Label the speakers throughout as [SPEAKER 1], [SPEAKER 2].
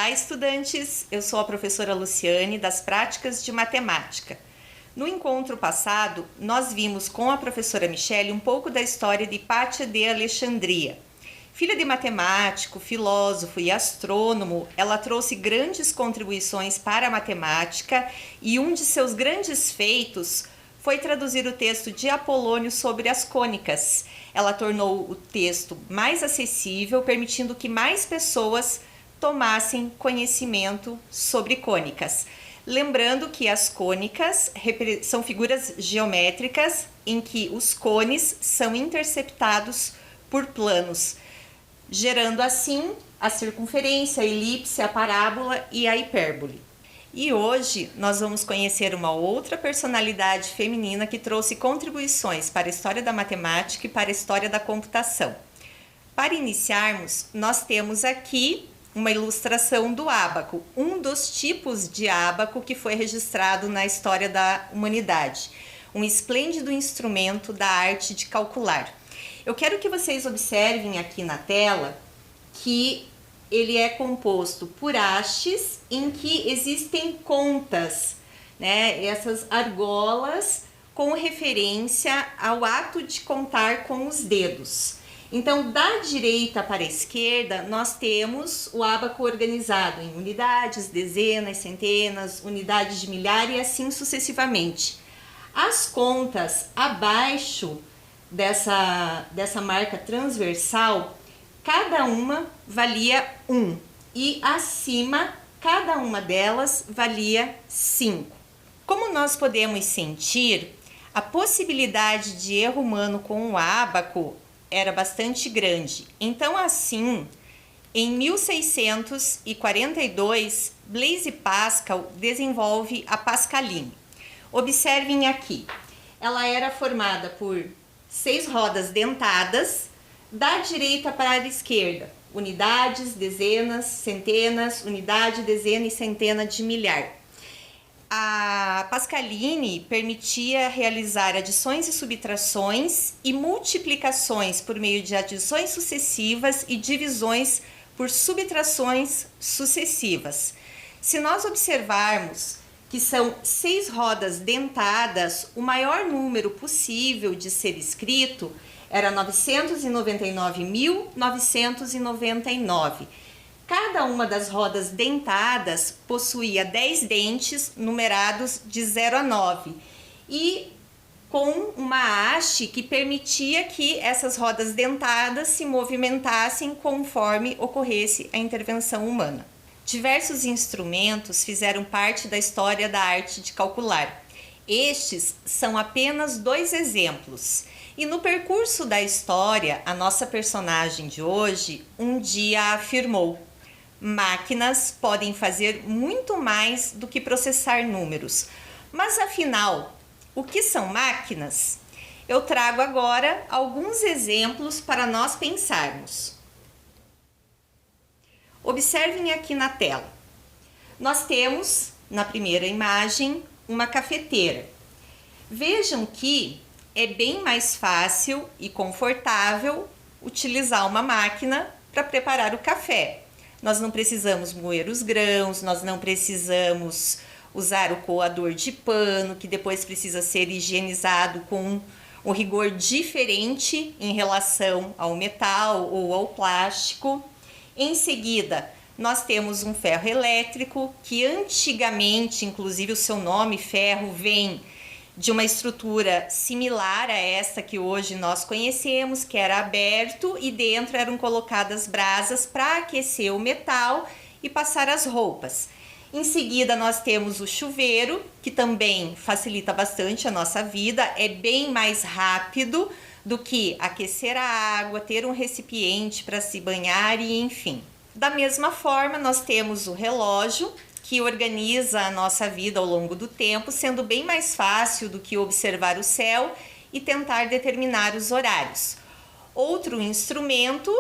[SPEAKER 1] Olá, estudantes! Eu sou a professora Luciane, das Práticas de Matemática. No encontro passado, nós vimos com a professora Michele um pouco da história de Hipátia de Alexandria. Filha de matemático, filósofo e astrônomo, ela trouxe grandes contribuições para a matemática e um de seus grandes feitos foi traduzir o texto de Apolônio sobre as cônicas. Ela tornou o texto mais acessível, permitindo que mais pessoas tomassem conhecimento sobre cônicas. Lembrando que as cônicas são figuras geométricas em que os cones são interceptados por planos, gerando assim a circunferência, a elipse, a parábola e a hipérbole. E hoje nós vamos conhecer uma outra personalidade feminina que trouxe contribuições para a história da matemática e para a história da computação. Para iniciarmos, nós temos aqui uma ilustração do ábaco, um dos tipos de ábaco que foi registrado na história da humanidade, um esplêndido instrumento da arte de calcular. Eu quero que vocês observem aqui na tela que ele é composto por hastes em que existem contas, né? Essas argolas com referência ao ato de contar com os dedos. Então, da direita para a esquerda, nós temos o ábaco organizado em unidades, dezenas, centenas, unidades de milhar e assim sucessivamente. As contas abaixo dessa marca transversal, cada uma valia 1 e acima, cada uma delas valia 5. Como nós podemos sentir, a possibilidade de erro humano com o ábaco era bastante grande. Então, assim, em 1642, Blaise Pascal desenvolve a Pascaline. Observem aqui, ela era formada por 6 rodas dentadas, da direita para a esquerda, unidades, dezenas, centenas, unidade, dezena e centena de milhar. A Pascaline permitia realizar adições e subtrações e multiplicações por meio de adições sucessivas e divisões por subtrações sucessivas. Se nós observarmos que são 6 rodas dentadas, o maior número possível de ser escrito era 999.999. Cada uma das rodas dentadas possuía 10 dentes numerados de 0 a 9 e com uma haste que permitia que essas rodas dentadas se movimentassem conforme ocorresse a intervenção humana. Diversos instrumentos fizeram parte da história da arte de calcular. Estes são apenas 2 exemplos. E no percurso da história, a nossa personagem de hoje um dia afirmou: máquinas podem fazer muito mais do que processar números. Mas afinal, o que são máquinas? Eu trago agora alguns exemplos para nós pensarmos. Observem aqui na tela. Nós temos, na primeira imagem, uma cafeteira. Vejam que é bem mais fácil e confortável utilizar uma máquina para preparar o café. Nós não precisamos moer os grãos, nós não precisamos usar o coador de pano, que depois precisa ser higienizado com um rigor diferente em relação ao metal ou ao plástico. Em seguida, nós temos um ferro elétrico, que antigamente, inclusive o seu nome, ferro, vem de uma estrutura similar a essa que hoje nós conhecemos, que era aberto e dentro eram colocadas brasas para aquecer o metal e passar as roupas. Em seguida, nós temos o chuveiro, que também facilita bastante a nossa vida, é bem mais rápido do que aquecer a água, ter um recipiente para se banhar e enfim. Da mesma forma, nós temos o relógio, que organiza a nossa vida ao longo do tempo, sendo bem mais fácil do que observar o céu e tentar determinar os horários. Outro instrumento,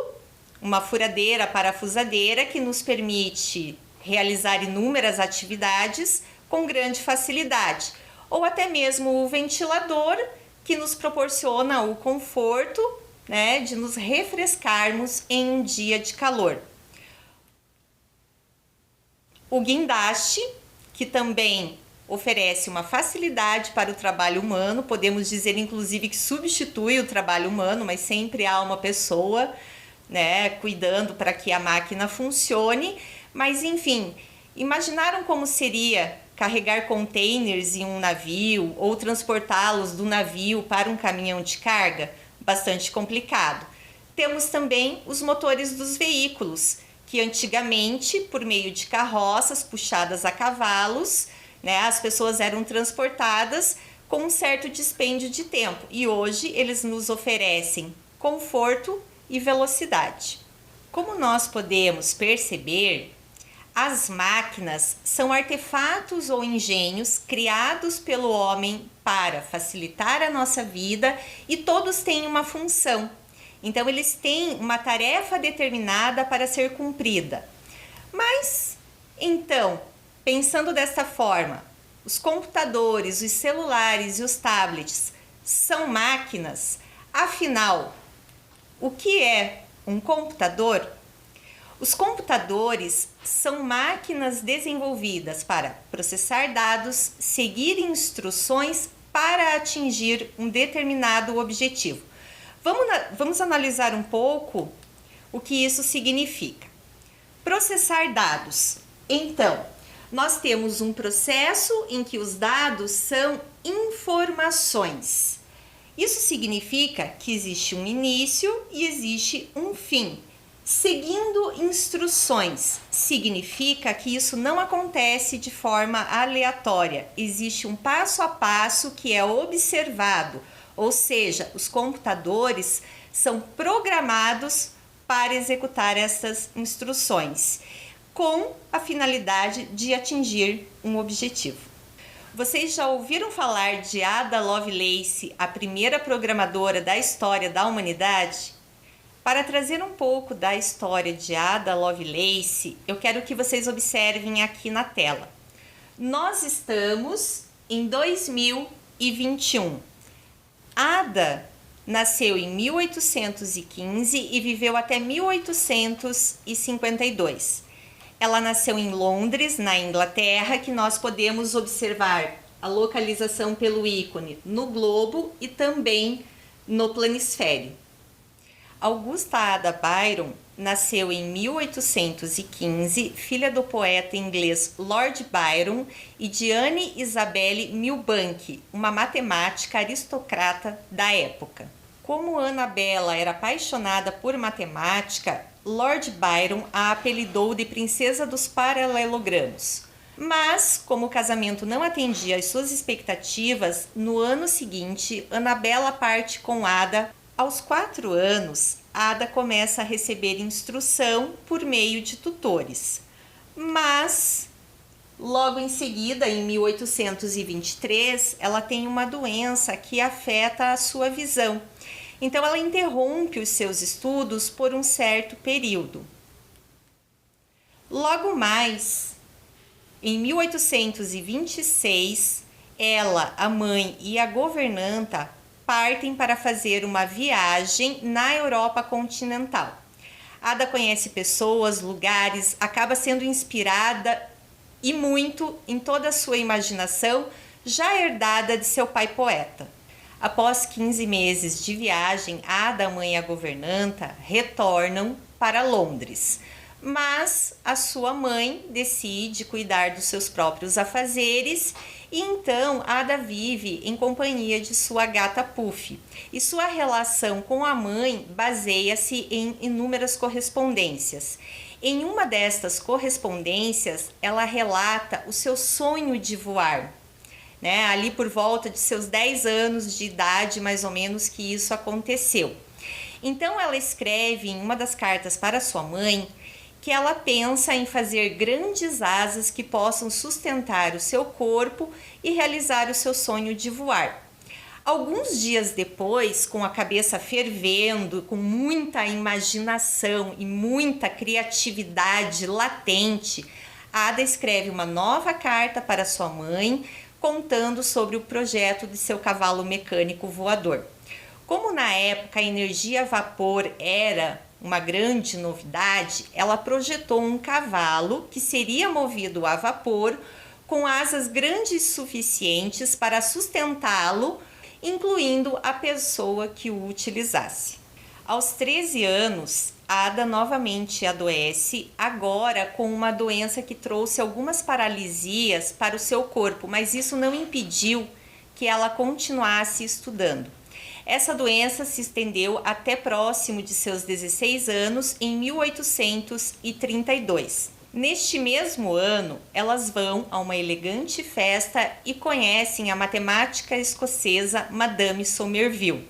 [SPEAKER 1] uma furadeira parafusadeira, que nos permite realizar inúmeras atividades com grande facilidade, ou até mesmo o ventilador, que nos proporciona o conforto, né, de nos refrescarmos em um dia de calor. O guindaste, que também oferece uma facilidade para o trabalho humano, podemos dizer inclusive que substitui o trabalho humano, mas sempre há uma pessoa, né, cuidando para que a máquina funcione. Mas enfim, imaginaram como seria carregar containers em um navio ou transportá-los do navio para um caminhão de carga? Bastante complicado. Temos também os motores dos veículos, que antigamente, por meio de carroças puxadas a cavalos, né, as pessoas eram transportadas com um certo dispêndio de tempo, e hoje eles nos oferecem conforto e velocidade. Como nós podemos perceber, as máquinas são artefatos ou engenhos criados pelo homem para facilitar a nossa vida, e todos têm uma função. Então eles têm uma tarefa determinada para ser cumprida. Mas, então, pensando desta forma, os computadores, os celulares e os tablets são máquinas? Afinal, o que é um computador? Os computadores são máquinas desenvolvidas para processar dados, seguir instruções para atingir um determinado objetivo. Vamos analisar um pouco o que isso significa. Processar dados. Então, nós temos um processo em que os dados são informações. Isso significa que existe um início e existe um fim. Seguindo instruções significa que isso não acontece de forma aleatória. Existe um passo a passo que é observado, ou seja, os computadores são programados para executar essas instruções, com a finalidade de atingir um objetivo. Vocês já ouviram falar de Ada Lovelace, a primeira programadora da história da humanidade? Para trazer um pouco da história de Ada Lovelace, eu quero que vocês observem aqui na tela. Nós estamos em 2021. Ada nasceu em 1815 e viveu até 1852. Ela nasceu em Londres, na Inglaterra, que nós podemos observar a localização pelo ícone no globo e também no planisfério. Augusta Ada Byron nasceu em 1815, filha do poeta inglês Lord Byron e de Anne Isabelle Milbanke, uma matemática aristocrata da época. Como Annabella era apaixonada por matemática, Lord Byron a apelidou de Princesa dos Paralelogramos. Mas, como o casamento não atendia às suas expectativas, no ano seguinte, Annabella parte com Ada. Aos 4 anos, Ada começa a receber instrução por meio de tutores. Mas, logo em seguida, em 1823, ela tem uma doença que afeta a sua visão. Então, ela interrompe os seus estudos por um certo período. Logo mais, em 1826, ela, a mãe e a governanta partem para fazer uma viagem na Europa continental. Ada conhece pessoas, lugares, acaba sendo inspirada e muito em toda a sua imaginação, já herdada de seu pai poeta. Após 15 meses de viagem, Ada, a mãe e a governanta retornam para Londres. Mas a sua mãe decide cuidar dos seus próprios afazeres e então Ada vive em companhia de sua gata Puff. E sua relação com a mãe baseia-se em inúmeras correspondências. Em uma destas correspondências, ela relata o seu sonho de voar. Ali por volta de seus 10 anos de idade, mais ou menos, que isso aconteceu. Então ela escreve em uma das cartas para sua mãe que ela pensa em fazer grandes asas que possam sustentar o seu corpo e realizar o seu sonho de voar. Alguns dias depois, com a cabeça fervendo, com muita imaginação e muita criatividade latente, Ada escreve uma nova carta para sua mãe, contando sobre o projeto de seu cavalo mecânico voador. Como na época a energia a vapor era uma grande novidade, ela projetou um cavalo que seria movido a vapor com asas grandes suficientes para sustentá-lo, incluindo a pessoa que o utilizasse. Aos 13 anos, Ada novamente adoece, agora com uma doença que trouxe algumas paralisias para o seu corpo, mas isso não impediu que ela continuasse estudando. Essa doença se estendeu até próximo de seus 16 anos, em 1832. Neste mesmo ano, elas vão a uma elegante festa e conhecem a matemática escocesa Madame Somerville,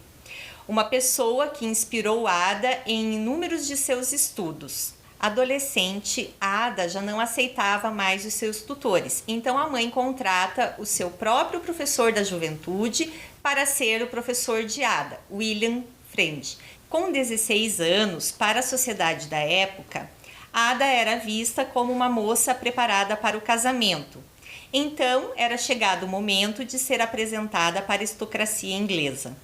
[SPEAKER 1] uma pessoa que inspirou Ada em inúmeros de seus estudos. Adolescente, Ada já não aceitava mais os seus tutores, então a mãe contrata o seu próprio professor da juventude para ser o professor de Ada, William Friend. Com 16 anos, para a sociedade da época, Ada era vista como uma moça preparada para o casamento. Então, era chegado o momento de ser apresentada para a aristocracia inglesa.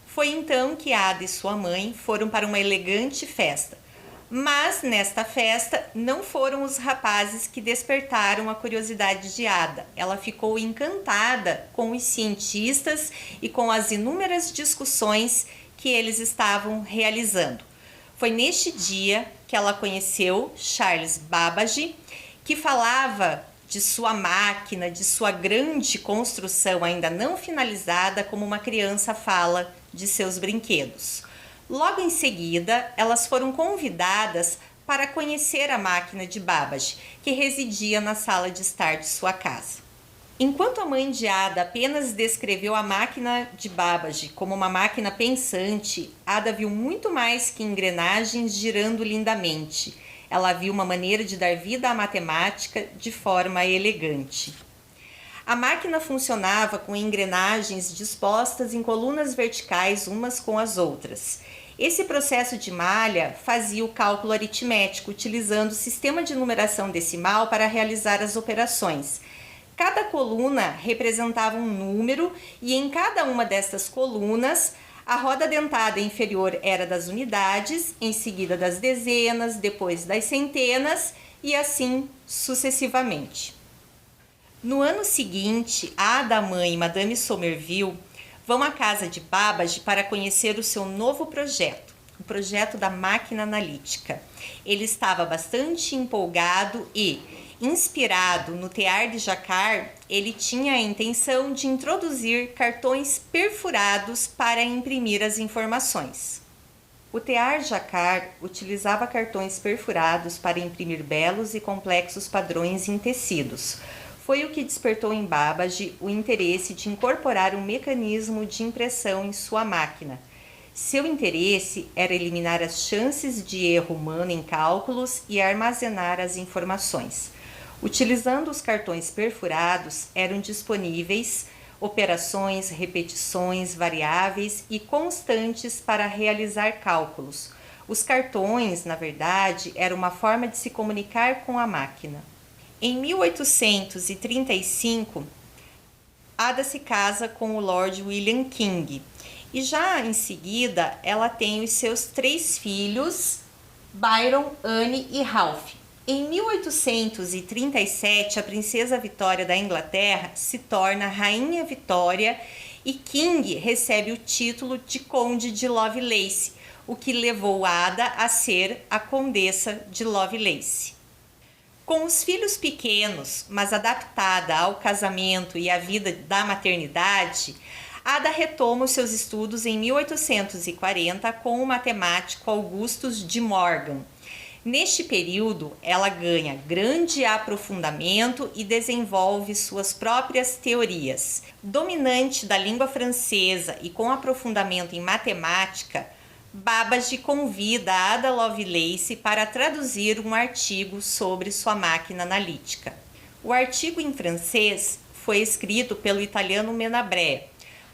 [SPEAKER 1] Foi então que Ada e sua mãe foram para uma elegante festa. Mas nesta festa não foram os rapazes que despertaram a curiosidade de Ada. Ela ficou encantada com os cientistas e com as inúmeras discussões que eles estavam realizando. Foi neste dia que ela conheceu Charles Babbage, que falava de sua máquina, de sua grande construção ainda não finalizada, como uma criança fala de seus brinquedos. Logo em seguida, elas foram convidadas para conhecer a máquina de Babbage, que residia na sala de estar de sua casa. Enquanto a mãe de Ada apenas descreveu a máquina de Babbage como uma máquina pensante, Ada viu muito mais que engrenagens girando lindamente. Ela viu uma maneira de dar vida à matemática de forma elegante. A máquina funcionava com engrenagens dispostas em colunas verticais umas com as outras. Esse processo de malha fazia o cálculo aritmético, utilizando o sistema de numeração decimal para realizar as operações. Cada coluna representava um número e em cada uma destas colunas a roda dentada inferior era das unidades, em seguida das dezenas, depois das centenas e assim sucessivamente. No ano seguinte, Ada, mãe e Madame Somerville vão à casa de Babbage para conhecer o seu novo projeto, o projeto da máquina analítica. Ele estava bastante empolgado e, inspirado no tear de Jacquard, ele tinha a intenção de introduzir cartões perfurados para imprimir as informações. O tear Jacquard utilizava cartões perfurados para imprimir belos e complexos padrões em tecidos. Foi o que despertou em Babbage o interesse de incorporar um mecanismo de impressão em sua máquina. Seu interesse era eliminar as chances de erro humano em cálculos e armazenar as informações. Utilizando os cartões perfurados, eram disponíveis operações, repetições, variáveis e constantes para realizar cálculos. Os cartões, na verdade, eram uma forma de se comunicar com a máquina. Em 1835, Ada se casa com o Lord William King e já em seguida ela tem os seus 3 filhos, Byron, Anne e Ralph. Em 1837, a princesa Vitória da Inglaterra se torna Rainha Vitória e King recebe o título de Conde de Lovelace, o que levou Ada a ser a Condessa de Lovelace. Com os filhos pequenos, mas adaptada ao casamento e à vida da maternidade, Ada retoma os seus estudos em 1840 com o matemático Augustus de Morgan. Neste período, ela ganha grande aprofundamento e desenvolve suas próprias teorias. Dominante da língua francesa e com aprofundamento em matemática, Babbage convida Ada Lovelace para traduzir um artigo sobre sua máquina analítica. O artigo em francês foi escrito pelo italiano Menabrea,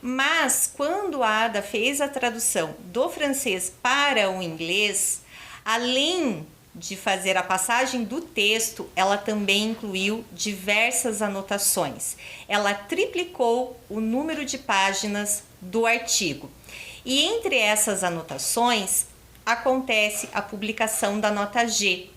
[SPEAKER 1] mas quando Ada fez a tradução do francês para o inglês, além de fazer a passagem do texto, ela também incluiu diversas anotações. Ela triplicou o número de páginas do artigo. E entre essas anotações, acontece a publicação da nota G,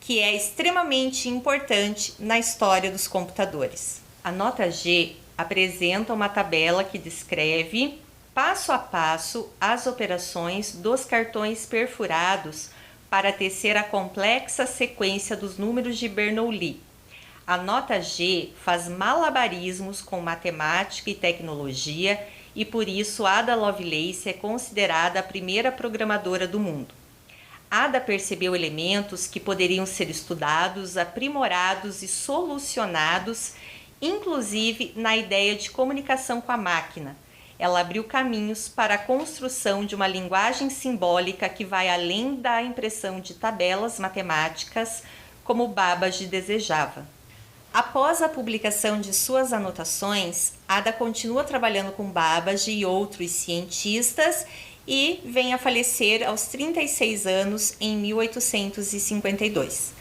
[SPEAKER 1] que é extremamente importante na história dos computadores. A nota G apresenta uma tabela que descreve passo a passo as operações dos cartões perfurados para tecer a complexa sequência dos números de Bernoulli. A nota G faz malabarismos com matemática e tecnologia e por isso Ada Lovelace é considerada a primeira programadora do mundo. Ada percebeu elementos que poderiam ser estudados, aprimorados e solucionados, inclusive na ideia de comunicação com a máquina. Ela abriu caminhos para a construção de uma linguagem simbólica que vai além da impressão de tabelas matemáticas, como Babbage desejava. Após a publicação de suas anotações, Ada continua trabalhando com Babbage e outros cientistas e vem a falecer aos 36 anos em 1852.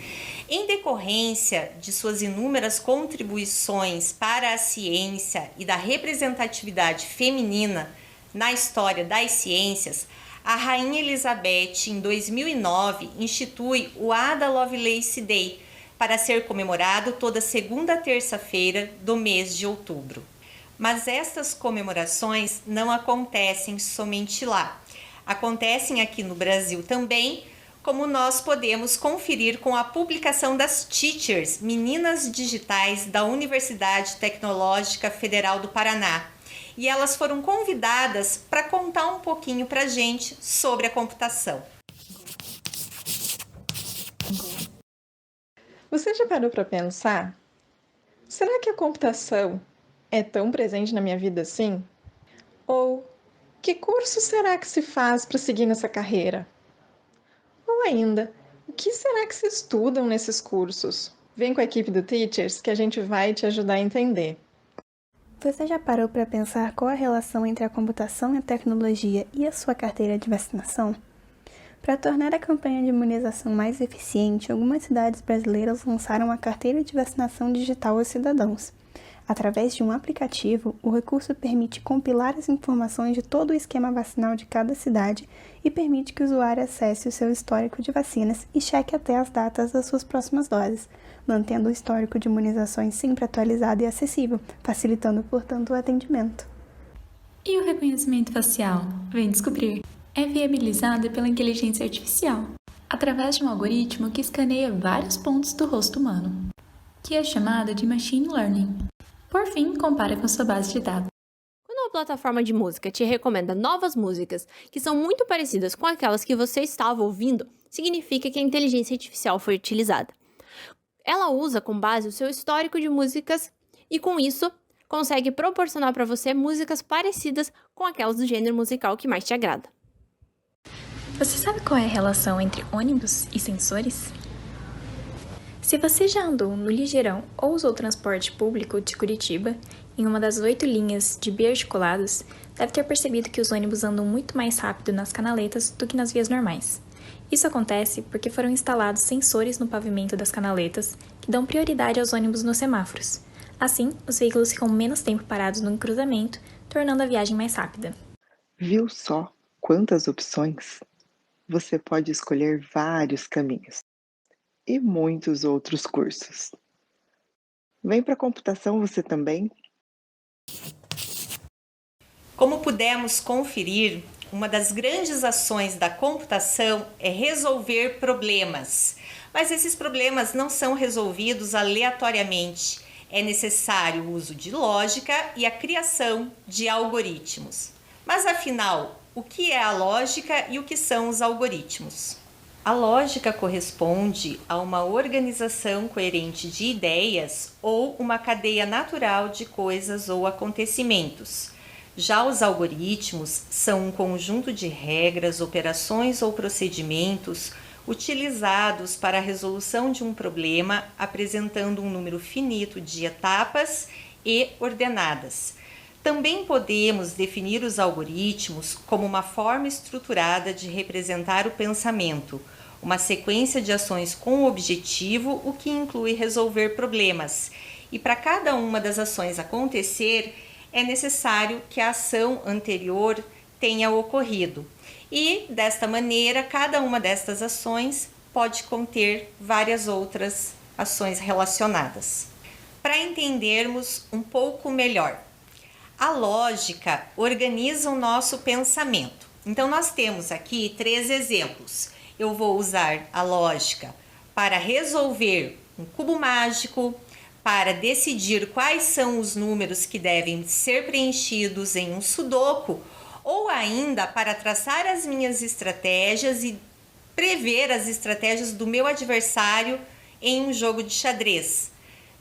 [SPEAKER 1] Em decorrência de suas inúmeras contribuições para a ciência e da representatividade feminina na história das ciências, a Rainha Elizabeth, em 2009, institui o Ada Lovelace Day, para ser comemorado toda segunda terça-feira do mês de outubro. Mas estas comemorações não acontecem somente lá. Acontecem aqui no Brasil também, como nós podemos conferir com a publicação das Teachers, Meninas Digitais da Universidade Tecnológica Federal do Paraná. E elas foram convidadas para contar um pouquinho para a gente sobre a computação.
[SPEAKER 2] Você já parou para pensar? Será que a computação é tão presente na minha vida assim? Ou que curso será que se faz para seguir nessa carreira? Ou ainda, o que será que se estudam nesses cursos? Vem com a equipe do Teachers que a gente vai te ajudar a entender.
[SPEAKER 3] Você já parou para pensar qual a relação entre a computação e a tecnologia e a sua carteira de vacinação? Para tornar a campanha de imunização mais eficiente, algumas cidades brasileiras lançaram a carteira de vacinação digital aos cidadãos. Através de um aplicativo, o recurso permite compilar as informações de todo o esquema vacinal de cada cidade e permite que o usuário acesse o seu histórico de vacinas e cheque até as datas das suas próximas doses, mantendo o histórico de imunizações sempre atualizado e acessível, facilitando, portanto, o atendimento.
[SPEAKER 4] E o reconhecimento facial? Vem descobrir! É viabilizado pela inteligência artificial, através de um algoritmo que escaneia vários pontos do rosto humano, que é chamado de Machine Learning. Por fim, compara com sua base de dados.
[SPEAKER 5] Quando uma plataforma de música te recomenda novas músicas que são muito parecidas com aquelas que você estava ouvindo, significa que a inteligência artificial foi utilizada. Ela usa com base o seu histórico de músicas e, com isso, consegue proporcionar para você músicas parecidas com aquelas do gênero musical que mais te agrada.
[SPEAKER 4] Você sabe qual é a relação entre ônibus e sensores? Se você já andou no Ligeirão ou usou o transporte público de Curitiba, em uma das 8 linhas de biarticulados, deve ter percebido que os ônibus andam muito mais rápido nas canaletas do que nas vias normais. Isso acontece porque foram instalados sensores no pavimento das canaletas que dão prioridade aos ônibus nos semáforos. Assim, os veículos ficam menos tempo parados no cruzamento, tornando a viagem mais rápida.
[SPEAKER 6] Viu só quantas opções? Você pode escolher vários caminhos e muitos outros cursos. Vem para a computação você também?
[SPEAKER 1] Como pudemos conferir, uma das grandes ações da computação é resolver problemas. Mas esses problemas não são resolvidos aleatoriamente. É necessário o uso de lógica e a criação de algoritmos. Mas afinal, o que é a lógica e o que são os algoritmos? A lógica corresponde a uma organização coerente de ideias ou uma cadeia natural de coisas ou acontecimentos. Já os algoritmos são um conjunto de regras, operações ou procedimentos utilizados para a resolução de um problema, apresentando um número finito de etapas e ordenadas. Também podemos definir os algoritmos como uma forma estruturada de representar o pensamento, uma sequência de ações com objetivo, o que inclui resolver problemas. E para cada uma das ações acontecer, é necessário que a ação anterior tenha ocorrido. E desta maneira, cada uma destas ações pode conter várias outras ações relacionadas. Para entendermos um pouco melhor, a lógica organiza o nosso pensamento. Então, nós temos aqui 3 exemplos. Eu vou usar a lógica para resolver um cubo mágico, para decidir quais são os números que devem ser preenchidos em um sudoku, ou ainda para traçar as minhas estratégias e prever as estratégias do meu adversário em um jogo de xadrez.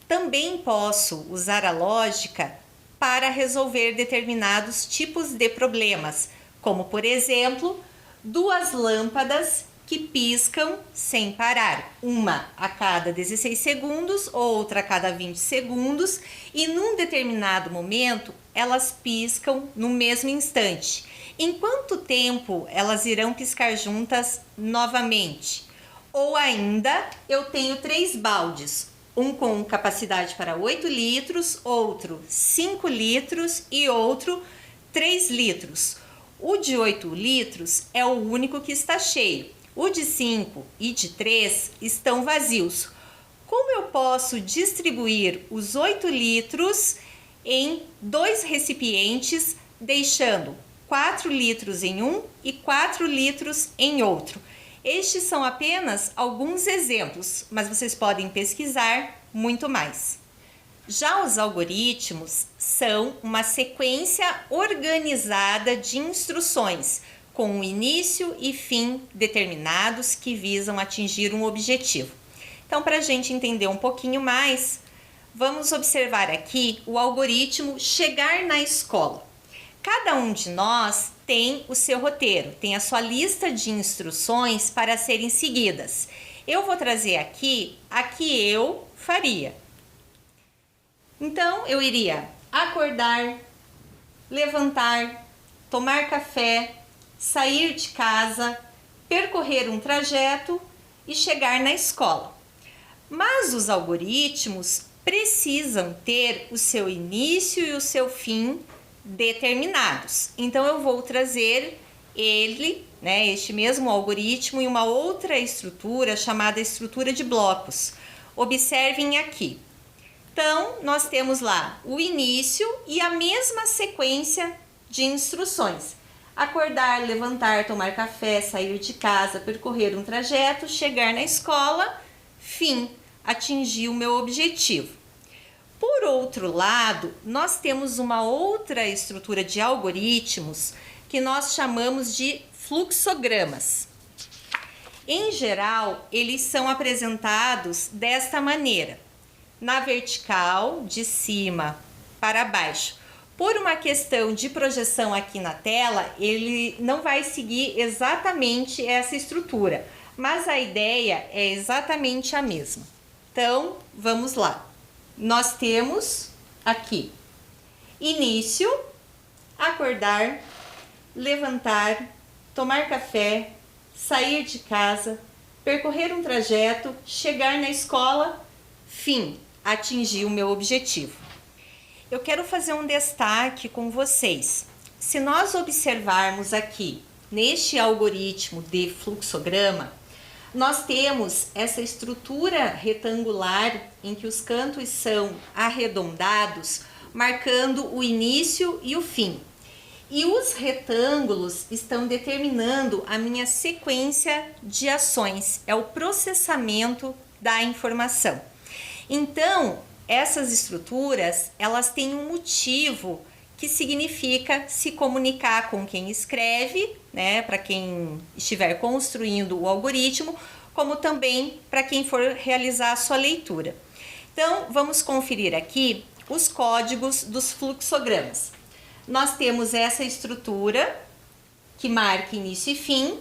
[SPEAKER 1] Também posso usar a lógica para resolver determinados tipos de problemas, como por exemplo, 2 lâmpadas que piscam sem parar, uma a cada 16 segundos, outra a cada 20 segundos, e num determinado momento elas piscam no mesmo instante. Em quanto tempo elas irão piscar juntas novamente? Ou ainda, eu tenho 3 baldes, um com capacidade para 8 litros, outro 5 litros e outro 3 litros. O de 8 litros é o único que está cheio. O de 5 e de 3 estão vazios. Como eu posso distribuir os 8 litros em 2 recipientes, deixando 4 litros em um e 4 litros em outro? Estes são apenas alguns exemplos, mas vocês podem pesquisar muito mais. Já os algoritmos são uma sequência organizada de instruções, com um início e fim determinados que visam atingir um objetivo. Então, para a gente entender um pouquinho mais, vamos observar aqui o algoritmo chegar na escola. Cada um de nós tem o seu roteiro, tem a sua lista de instruções para serem seguidas. Eu vou trazer aqui a que eu faria. Então, eu iria acordar, levantar, tomar café, sair de casa, percorrer um trajeto e chegar na escola. Mas os algoritmos precisam ter o seu início e o seu fim determinados. Então eu vou trazer ele, este mesmo algoritmo, em uma outra estrutura chamada estrutura de blocos. Observem aqui. Então, nós temos lá o início e a mesma sequência de instruções. Acordar, levantar, tomar café, sair de casa, percorrer um trajeto, chegar na escola, fim, atingir o meu objetivo. Por outro lado, nós temos uma outra estrutura de algoritmos que nós chamamos de fluxogramas. Em geral, eles são apresentados desta maneira, na vertical, de cima para baixo. Por uma questão de projeção aqui na tela, ele não vai seguir exatamente essa estrutura, mas a ideia é exatamente a mesma. Então, vamos lá. Nós temos aqui início, acordar, levantar, tomar café, sair de casa, percorrer um trajeto, chegar na escola, fim, atingir o meu objetivo. Eu quero fazer um destaque com vocês. Se nós observarmos aqui, neste algoritmo de fluxograma, nós temos essa estrutura retangular em que os cantos são arredondados, marcando o início e o fim. E os retângulos estão determinando a minha sequência de ações, é o processamento da informação. Então, essas estruturas, elas têm um motivo que significa se comunicar com quem escreve, para quem estiver construindo o algoritmo, como também para quem for realizar a sua leitura. Então, vamos conferir aqui os códigos dos fluxogramas. Nós temos essa estrutura que marca início e fim,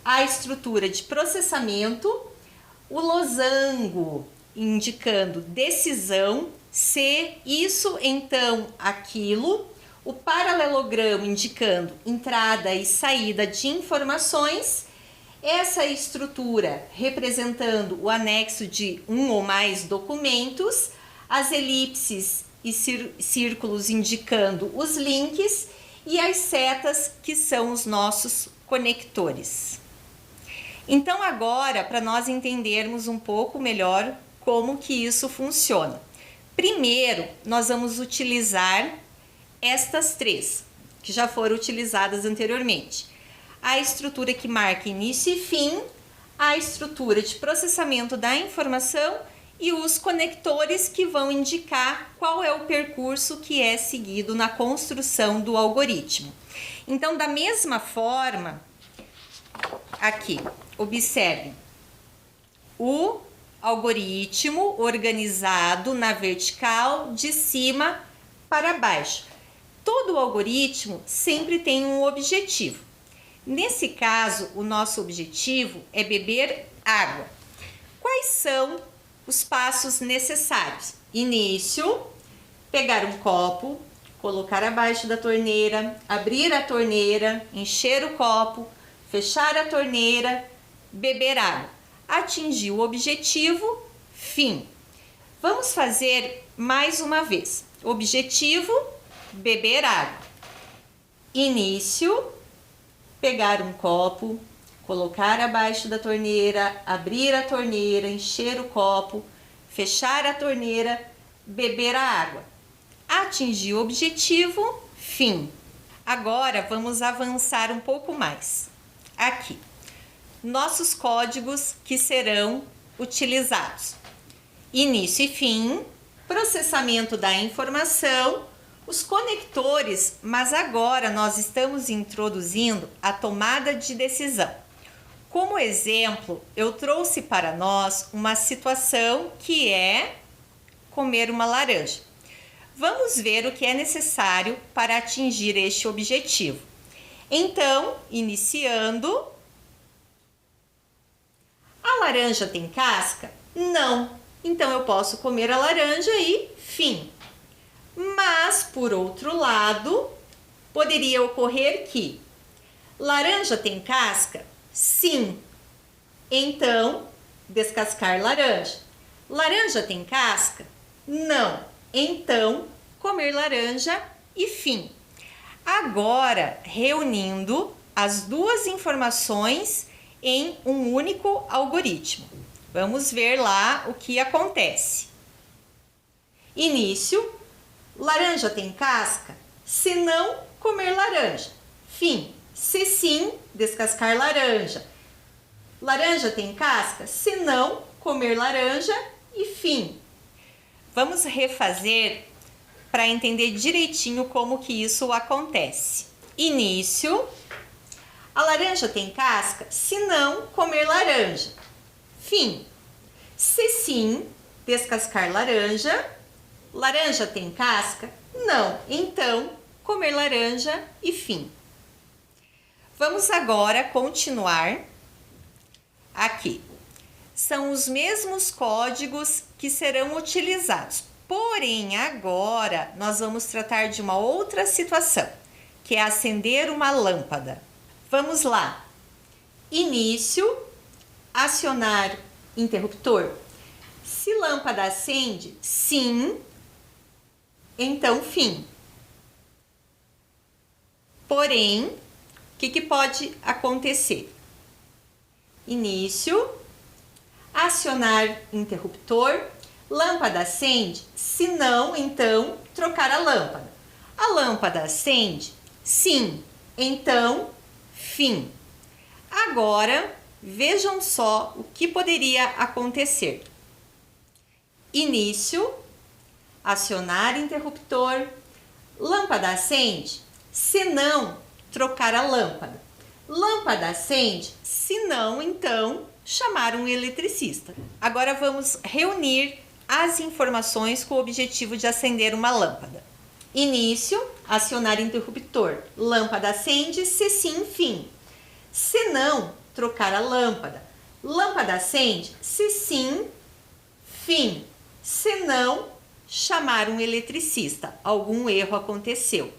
[SPEAKER 1] a estrutura de processamento, o losango indicando decisão, se isso, então aquilo, o paralelogramo indicando entrada e saída de informações, essa estrutura representando o anexo de um ou mais documentos, as elipses e círculos indicando os links e as setas que são os nossos conectores. Então agora, para nós entendermos um pouco melhor como que isso funciona. Primeiro, nós vamos utilizar estas três, que já foram utilizadas anteriormente. A estrutura que marca início e fim, a estrutura de processamento da informação e os conectores que vão indicar qual é o percurso que é seguido na construção do algoritmo. Então, da mesma forma, aqui, observe o algoritmo organizado na vertical de cima para baixo. Todo algoritmo sempre tem um objetivo. Nesse caso, o nosso objetivo é beber água. Quais são os passos necessários? Início, pegar um copo, colocar abaixo da torneira, abrir a torneira, encher o copo, fechar a torneira, beber água. Atingir o objetivo, fim. Vamos fazer mais uma vez. Objetivo, beber água. Início, pegar um copo, colocar abaixo da torneira, abrir a torneira, encher o copo, fechar a torneira, beber a água. Atingir o objetivo, fim. Agora vamos avançar um pouco mais. Aqui, nossos códigos que serão utilizados. Início e fim, processamento da informação, os conectores, mas agora nós estamos introduzindo a tomada de decisão. Como exemplo, eu trouxe para nós uma situação que é comer uma laranja. Vamos ver o que é necessário para atingir este objetivo. Então, iniciando, a laranja tem casca? Não. Então eu posso comer a laranja e fim. Mas, por outro lado, poderia ocorrer que laranja tem casca? Sim. Então, descascar laranja. Laranja tem casca? Não. Então, comer laranja e fim. Agora, reunindo as duas informações em um único algoritmo. Vamos ver lá o que acontece. Início, laranja tem casca? Se não, comer laranja. Fim, se sim, descascar laranja. Laranja tem casca? Se não, comer laranja e fim. Vamos refazer para entender direitinho como que isso acontece. Início, a laranja tem casca? Se não, comer laranja. Fim, se sim, descascar laranja. Laranja tem casca? Não. Então, comer laranja e fim. Vamos agora continuar aqui. São os mesmos códigos que serão utilizados. Porém, agora nós vamos tratar de uma outra situação, que é acender uma lâmpada. Vamos lá. Início, acionar interruptor. Se lâmpada acende, sim, então fim. Porém, o que pode acontecer? Início, acionar interruptor, lâmpada acende, se não, então trocar a lâmpada. A lâmpada acende, sim, então fim. Agora, vejam só o que poderia acontecer. Início, acionar interruptor, lâmpada acende, se não, trocar a lâmpada. Lâmpada acende, se não, então, chamar um eletricista. Agora vamos reunir as informações com o objetivo de acender uma lâmpada. Início, acionar interruptor, lâmpada acende, se sim, fim. Se não, trocar a lâmpada. Lâmpada acende, se sim, fim. Se não, chamar um eletricista. Algum erro aconteceu.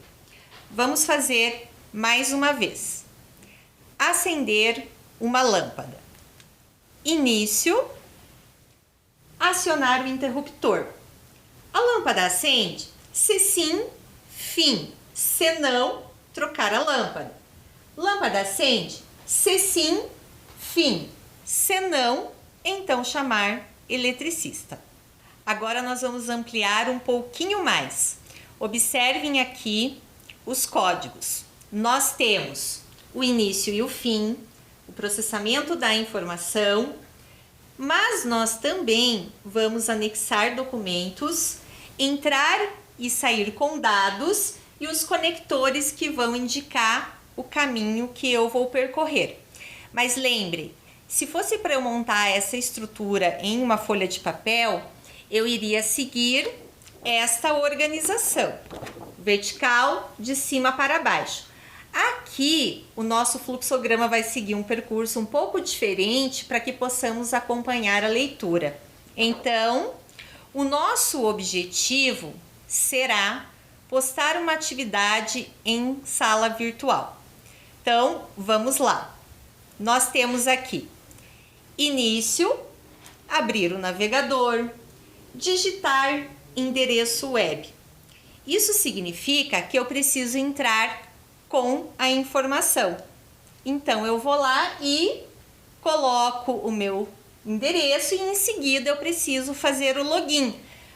[SPEAKER 1] Vamos fazer mais uma vez. Acender uma lâmpada. Início, acionar o interruptor. A lâmpada acende? Se sim, fim. Se não, trocar a lâmpada. Lâmpada acende? Se sim, fim. Se não, então chamar eletricista. Agora nós vamos ampliar um pouquinho mais. Observem aqui os códigos. Nós temos o início e o fim, o processamento da informação, mas nós também vamos anexar documentos, entrar e sair com dados e os conectores que vão indicar o caminho que eu vou percorrer. Mas lembre, se fosse para eu montar essa estrutura em uma folha de papel, eu iria seguir esta organização, vertical de cima para baixo. Aqui, o nosso fluxograma vai seguir um percurso um pouco diferente para que possamos acompanhar a leitura. Então, o nosso objetivo será postar uma atividade em sala virtual. Então, vamos lá. Nós temos aqui início, abrir o navegador, digitar endereço web. Isso significa que eu preciso entrar com a informação. Então, eu vou lá e coloco o meu endereço e em seguida eu preciso fazer o login.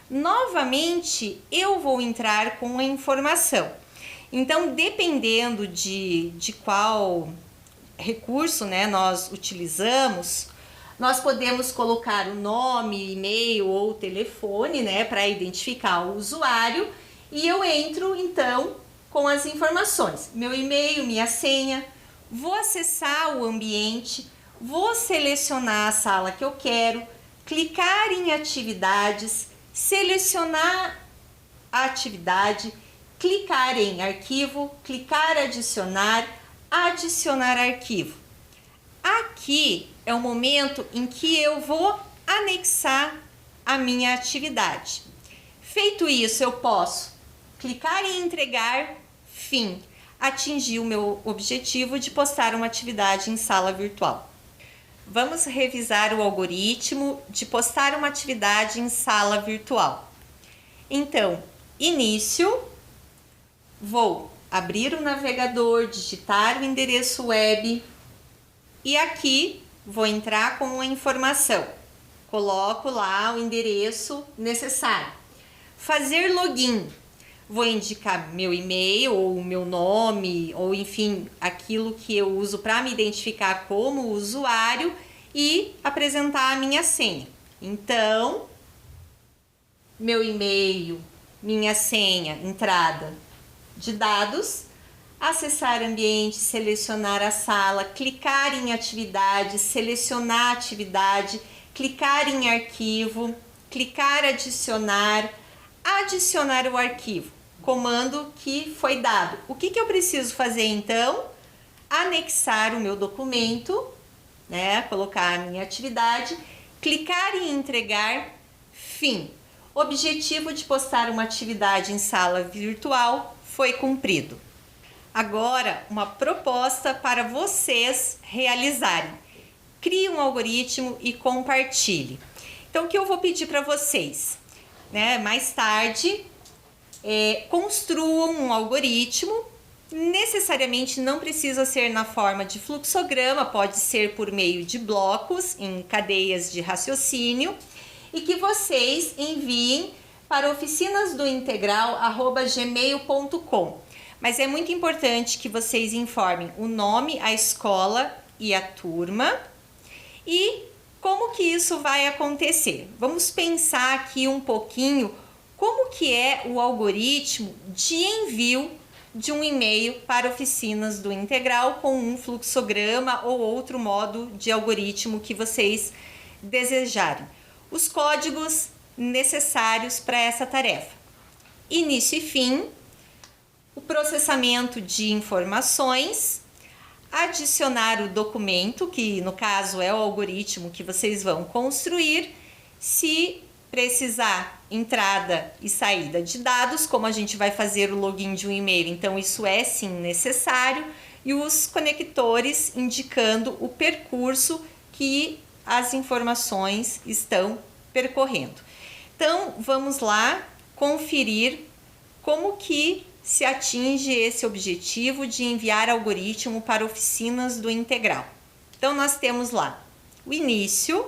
[SPEAKER 1] Novamente, eu vou entrar com a informação. Então, dependendo de qual recurso, né, nós utilizamos, nós podemos colocar o nome, e-mail ou telefone, né, para identificar o usuário e eu entro então com as informações. Meu e-mail, minha senha, vou acessar o ambiente, vou selecionar a sala que eu quero, clicar em atividades, selecionar a atividade, clicar em arquivo, clicar adicionar, adicionar arquivo. Aqui é o momento em que eu vou anexar a minha atividade. Feito isso, eu posso clicar em entregar, fim, atingir o meu objetivo de postar uma atividade em sala virtual. Vamos revisar o algoritmo de postar uma atividade em sala virtual. Então, início, vou abrir o navegador, digitar o endereço web e aqui vou entrar com a informação. Coloco lá o endereço necessário. Fazer login. Vou indicar meu e-mail ou o meu nome, ou enfim, aquilo que eu uso para me identificar como usuário e apresentar a minha senha. Então, meu e-mail, minha senha, entrada de dados, acessar ambiente, selecionar a sala, clicar em atividade, selecionar a atividade, clicar em arquivo, clicar adicionar, adicionar o arquivo, comando que foi dado. O que eu preciso fazer então? Anexar o meu documento, né? Colocar a minha atividade, clicar em entregar, fim. Objetivo de postar uma atividade em sala virtual foi cumprido. Agora, uma proposta para vocês realizarem. Crie um algoritmo e compartilhe. Então, o que eu vou pedir para vocês? Né? Mais tarde, construam um algoritmo. Necessariamente não precisa ser na forma de fluxograma, pode ser por meio de blocos em cadeias de raciocínio e que vocês enviem para oficinasdointegral@gmail.com. Mas é muito importante que vocês informem o nome, a escola e a turma e como que isso vai acontecer. Vamos pensar aqui um pouquinho como que é o algoritmo de envio de um e-mail para Oficinas do Integral com um fluxograma ou outro modo de algoritmo que vocês desejarem. Os códigos necessários para essa tarefa. Início e fim, o processamento de informações, adicionar o documento, que no caso é o algoritmo que vocês vão construir, se precisar entrada e saída de dados, como a gente vai fazer o login de um e-mail, então isso é sim necessário, e os conectores indicando o percurso que as informações estão percorrendo. Então, vamos lá conferir como que se atinge esse objetivo de enviar algoritmo para oficinas do integral? Então, nós temos lá o início,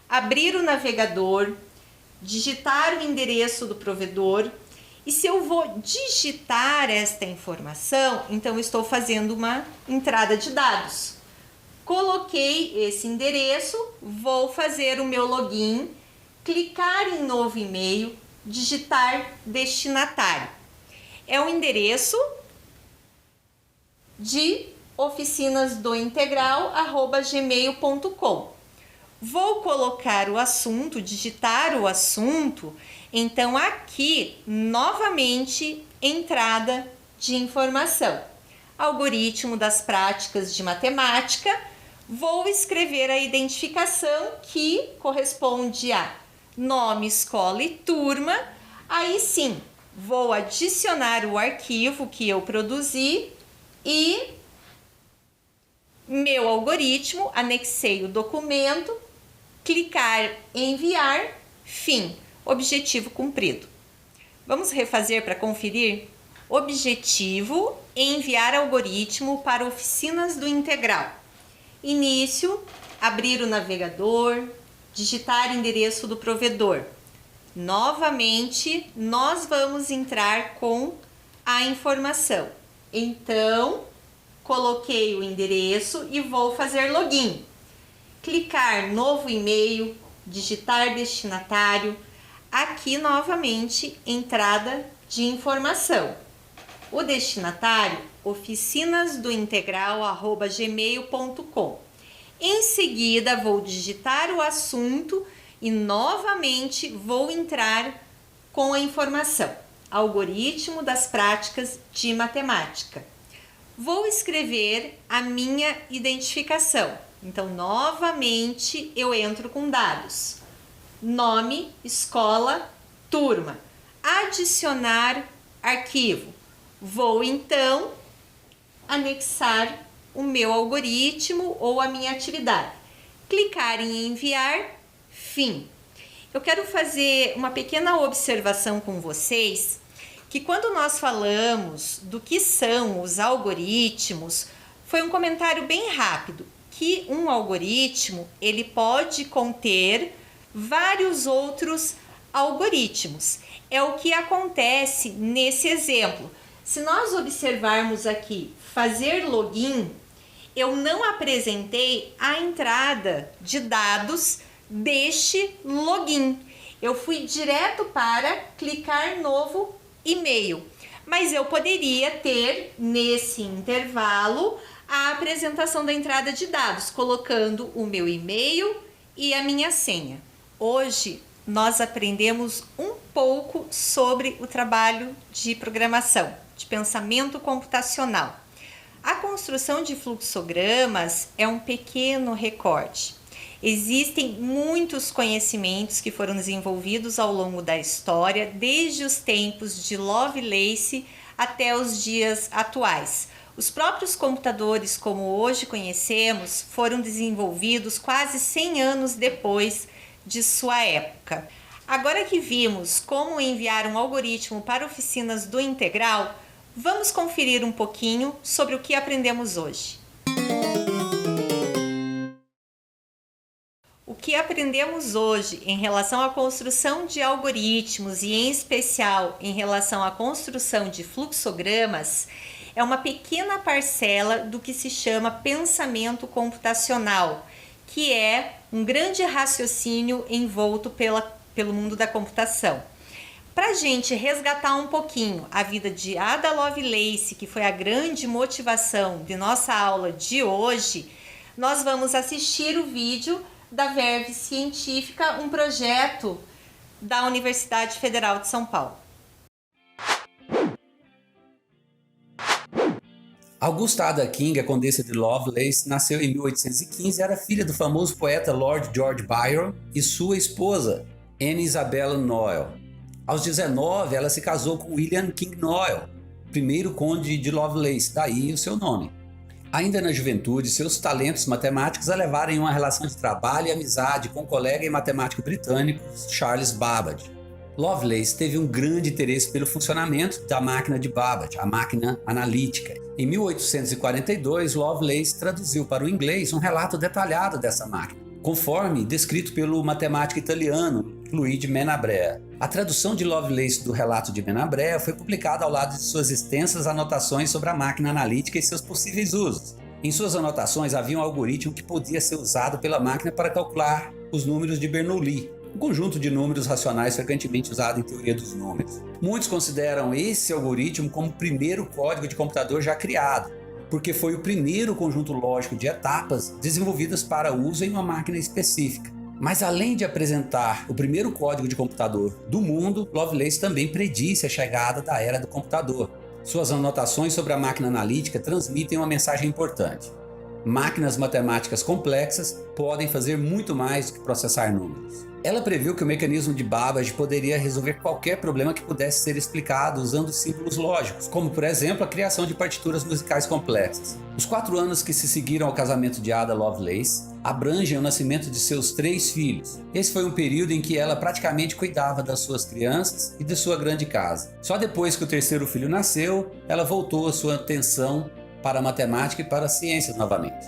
[SPEAKER 1] abrir o navegador, digitar o endereço do provedor. E se eu vou digitar esta informação, então eu estou fazendo uma entrada de dados. Coloquei esse endereço, vou fazer o meu login, clicar em novo e-mail, digitar destinatário. É o endereço de oficinasdointegral@gmail.com. Vou colocar o assunto, digitar o assunto, então aqui novamente entrada de informação. Algoritmo das práticas de matemática, vou escrever a identificação que corresponde a nome, escola e turma. Aí sim, vou adicionar o arquivo que eu produzi e meu algoritmo, anexei o documento, clicar em enviar, fim, objetivo cumprido. Vamos refazer para conferir? Objetivo, enviar algoritmo para oficinas do integral. Início, abrir o navegador, digitar endereço do provedor. Novamente, nós vamos entrar com a informação. Então, coloquei o endereço e vou fazer login. Clicar novo e-mail, digitar destinatário. Aqui novamente entrada de informação. O destinatário, oficinasdointegral@gmail.com. Em seguida, vou digitar o assunto e novamente vou entrar com a informação. Algoritmo das práticas de matemática. Vou escrever a minha identificação. Então, novamente, eu entro com dados. Nome, escola, turma. Adicionar arquivo. Vou, então, anexar o meu algoritmo ou a minha atividade. Clicar em enviar, fim. Eu quero fazer uma pequena observação com vocês, que quando nós falamos do que são os algoritmos, foi um comentário bem rápido, que um algoritmo ele pode conter vários outros algoritmos. É o que acontece nesse exemplo. Se nós observarmos aqui, fazer login, eu não apresentei a entrada de dados deste login. Eu fui direto para clicar novo e-mail, mas eu poderia ter nesse intervalo a apresentação da entrada de dados, colocando o meu e-mail e a minha senha. Hoje nós aprendemos um pouco sobre o trabalho de programação, de pensamento computacional. A construção de fluxogramas é um pequeno recorte. Existem muitos conhecimentos que foram desenvolvidos ao longo da história, desde os tempos de Lovelace até os dias atuais. Os próprios computadores, como hoje conhecemos, foram desenvolvidos quase 100 anos depois de sua época. Agora que vimos como enviar um algoritmo para oficinas do integral, vamos conferir um pouquinho sobre o que aprendemos hoje. O que aprendemos hoje em relação à construção de algoritmos e, em especial, em relação à construção de fluxogramas, é uma pequena parcela do que se chama pensamento computacional, que é um grande raciocínio envolto pelo mundo da computação. Para a gente resgatar um pouquinho a vida de Ada Lovelace, que foi a grande motivação de nossa aula de hoje, nós vamos assistir o vídeo da Verve Científica, um projeto da Universidade Federal de São Paulo.
[SPEAKER 7] Augusta Ada King, a Condessa de Lovelace, nasceu em 1815 e era filha do famoso poeta Lord George Byron e sua esposa, Anne Isabella Noel. Aos 19, ela se casou com William King Noel, primeiro conde de Lovelace, daí o seu nome. Ainda na juventude, seus talentos matemáticos a levaram em uma relação de trabalho e amizade com o colega e matemático britânico Charles Babbage. Lovelace teve um grande interesse pelo funcionamento da máquina de Babbage, a máquina analítica. Em 1842, Lovelace traduziu para o inglês um relato detalhado dessa máquina, conforme descrito pelo matemático italiano Luigi Menabrea. A tradução de Lovelace do relato de Menabrea foi publicada ao lado de suas extensas anotações sobre a máquina analítica e seus possíveis usos. Em suas anotações havia um algoritmo que podia ser usado pela máquina para calcular os números de Bernoulli, um conjunto de números racionais frequentemente usado em teoria dos números. Muitos consideram esse algoritmo como o primeiro código de computador já criado, porque foi o primeiro conjunto lógico de etapas desenvolvidas para uso em uma máquina específica. Mas além de apresentar o primeiro código de computador do mundo, Lovelace também predisse a chegada da era do computador. Suas anotações sobre a máquina analítica transmitem uma mensagem importante. Máquinas matemáticas complexas podem fazer muito mais do que processar números. Ela previu que o mecanismo de Babbage poderia resolver qualquer problema que pudesse ser explicado usando símbolos lógicos, como por exemplo a criação de partituras musicais complexas. Os 4 anos que se seguiram ao casamento de Ada Lovelace abrangem o nascimento de seus 3 filhos. Esse foi um período em que ela praticamente cuidava das suas crianças e de sua grande casa. Só depois que o 3º filho nasceu, ela voltou a sua atenção para a matemática e para as ciências novamente.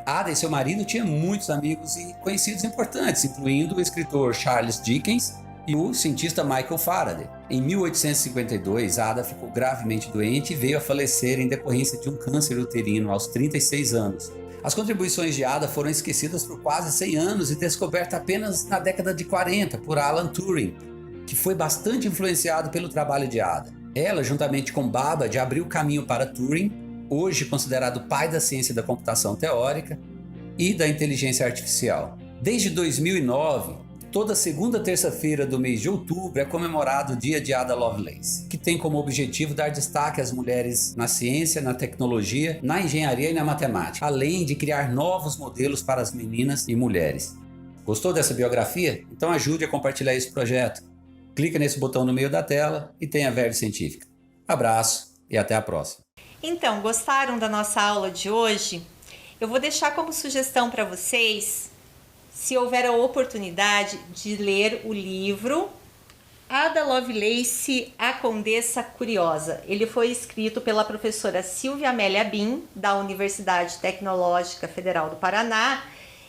[SPEAKER 7] Ada e seu marido tinham muitos amigos e conhecidos importantes, incluindo o escritor Charles Dickens e o cientista Michael Faraday. Em 1852, Ada ficou gravemente doente e veio a falecer em decorrência de um câncer uterino aos 36 anos. As contribuições de Ada foram esquecidas por quase 100 anos e descobertas apenas na década de 40 por Alan Turing, que foi bastante influenciado pelo trabalho de Ada. Ela, juntamente com Babbage, abriu o caminho para Turing, hoje considerado o pai da ciência da computação teórica e da inteligência artificial. Desde 2009, toda segunda terça-feira do mês de outubro é comemorado o Dia de Ada Lovelace, que tem como objetivo dar destaque às mulheres na ciência, na tecnologia, na engenharia e na matemática, além de criar novos modelos para as meninas e mulheres. Gostou dessa biografia? Então ajude a compartilhar esse projeto. Clica nesse botão no meio da tela e tenha Verve Científica. Abraço e até a próxima.
[SPEAKER 1] Então, gostaram da nossa aula de hoje? Eu vou deixar como sugestão para vocês, se houver a oportunidade de ler o livro Ada Lovelace, a Condessa Curiosa. Ele foi escrito pela professora Silvia Amélia Bin, da Universidade Tecnológica Federal do Paraná,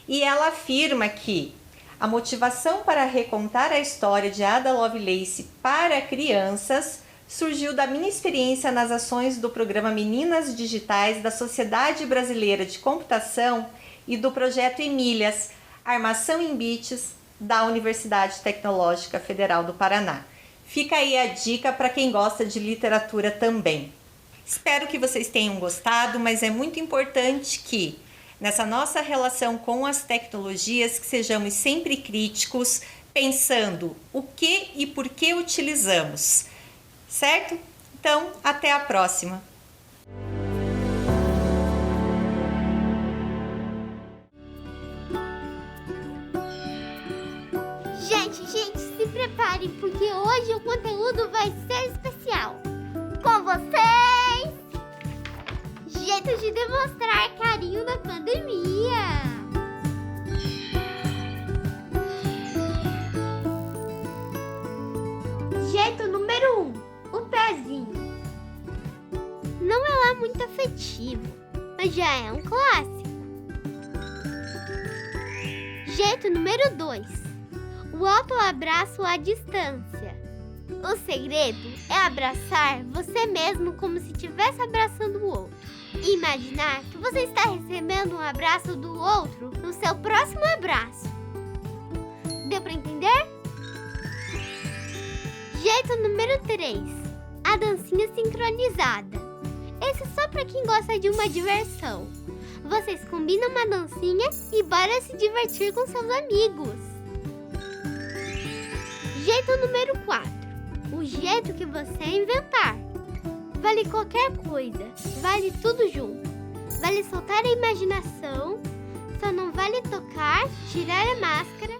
[SPEAKER 1] e ela afirma que a motivação para recontar a história de Ada Lovelace para crianças surgiu da minha experiência nas ações do programa Meninas Digitais da Sociedade Brasileira de Computação e do projeto Emílias, Armação em Bits, da Universidade Tecnológica Federal do Paraná. Fica aí a dica para quem gosta de literatura também. Espero que vocês tenham gostado, mas é muito importante que, nessa nossa relação com as tecnologias, que sejamos sempre críticos, pensando o que e por que utilizamos. Certo? Então, até a próxima!
[SPEAKER 8] Gente, se preparem, porque hoje o conteúdo vai ser especial. Com vocês, jeito de demonstrar carinho na pandemia. Jeito número 1. O pezinho. Não é lá muito afetivo, mas já é um clássico. Jeito número 2. O autoabraço à distância. O segredo é abraçar você mesmo como se estivesse abraçando o outro. E imaginar que você está recebendo um abraço do outro no seu próximo abraço. Deu para entender? Jeito número 3. A dancinha sincronizada. Esse é só para quem gosta de uma diversão. Vocês combinam uma dancinha e bora se divertir com seus amigos. Jeito número 4. O jeito que você inventar. Vale qualquer coisa, vale tudo junto. Vale soltar a imaginação, só não vale tocar, tirar a máscara